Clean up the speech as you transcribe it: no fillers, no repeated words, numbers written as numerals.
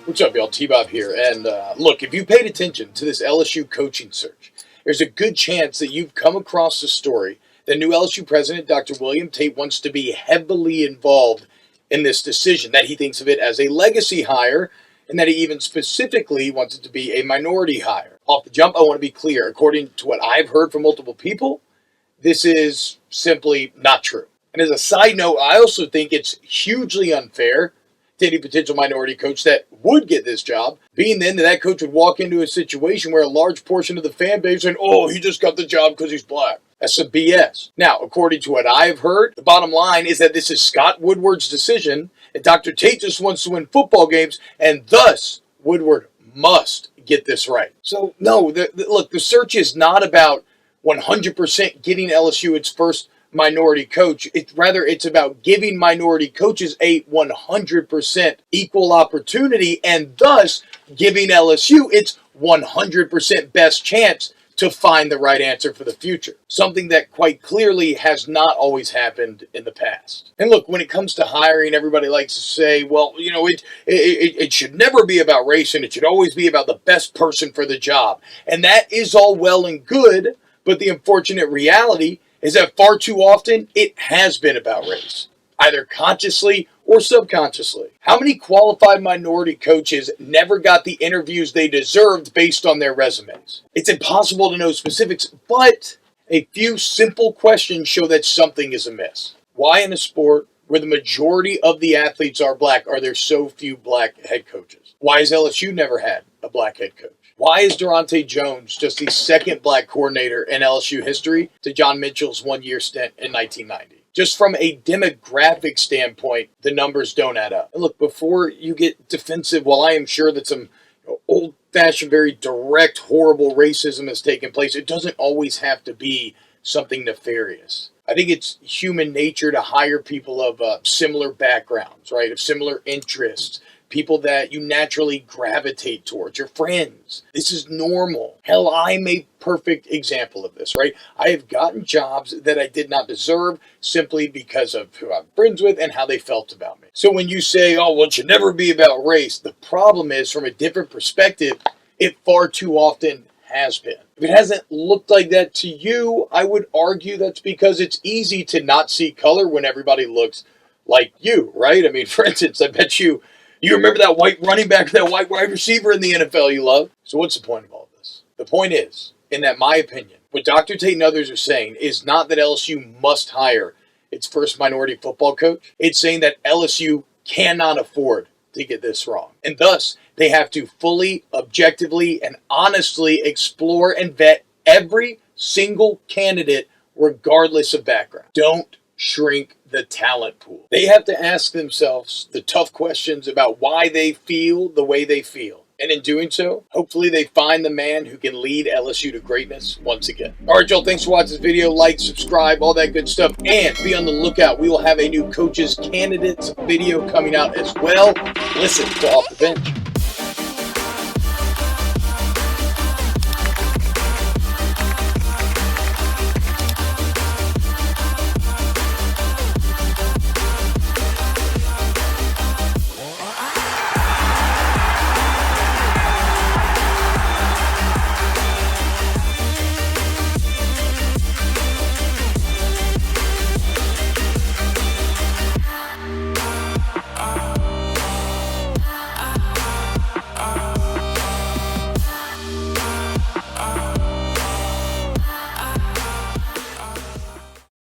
What's up, y'all? T-Bob here. And look, if you paid attention to this LSU coaching search, there's a good chance that you've come across the story that new LSU president, Dr. William Tate, wants to be heavily involved in this decision, that he thinks of it as a legacy hire, and that he even specifically wants it to be a minority hire. Off the jump, I want to be clear. According to what I've heard from multiple people, this is simply not true. And as a side note, I also think it's hugely unfair to any potential minority coach that would get this job, being then that coach would walk into a situation where a large portion of the fan base saying, oh, he just got the job because he's black. That's some BS. Now, according to what I've heard, the bottom line is that this is Scott Woodward's decision, and Dr. Tate just wants to win football games, and thus Woodward must get this right. So, no, look, the search is not about 100% getting LSU its first minority coach. It's about giving minority coaches a 100% equal opportunity, and thus giving LSU its 100% best chance to find the right answer for the future. Something that quite clearly has not always happened in the past. And look, when it comes to hiring, everybody likes to say, well, you know, it should never be about race, and it should always be about the best person for the job. And that is all well and good, but the unfortunate reality is that far too often it has been about race, either consciously or subconsciously. How many qualified minority coaches never got the interviews they deserved based on their resumes? It's impossible to know specifics, but a few simple questions show that something is amiss. Why in a sport where the majority of the athletes are black are there so few black head coaches? Why has LSU never had a black head coach? Why is Durante Jones just the second black coordinator in LSU history to John Mitchell's one-year stint in 1990? Just from a demographic standpoint, the numbers don't add up. And look, before you get defensive, while I am sure that some old-fashioned, very direct, horrible racism has taken place, it doesn't always have to be something nefarious. I think it's human nature to hire people of similar backgrounds, right, of similar interests, people that you naturally gravitate towards, your friends. This is normal. Hell, I'm a perfect example of this, right? I have gotten jobs that I did not deserve simply because of who I'm friends with and how they felt about me. So when you say, oh, well, it should never be about race, the problem is, from a different perspective, it far too often has been. If it hasn't looked like that to you, I would argue that's because it's easy to not see color when everybody looks like you, right? I mean, for instance, I bet you remember that white running back, that white wide receiver in the NFL you love. So what's the point of all this? The point is, in that my opinion, what Dr. Tate and others are saying is not that LSU must hire its first minority football coach. It's saying that LSU cannot afford to get this wrong. And thus, they have to fully, objectively, and honestly explore and vet every single candidate regardless of background. Don't shrink the talent pool. They have to ask themselves the tough questions about why they feel the way they feel. And in doing so, hopefully they find the man who can lead LSU to greatness once again. All right, y'all, thanks for watching this video. Like, subscribe, all that good stuff. And be on the lookout. We will have a new coaches candidates video coming out as well. Listen to Off the Bench.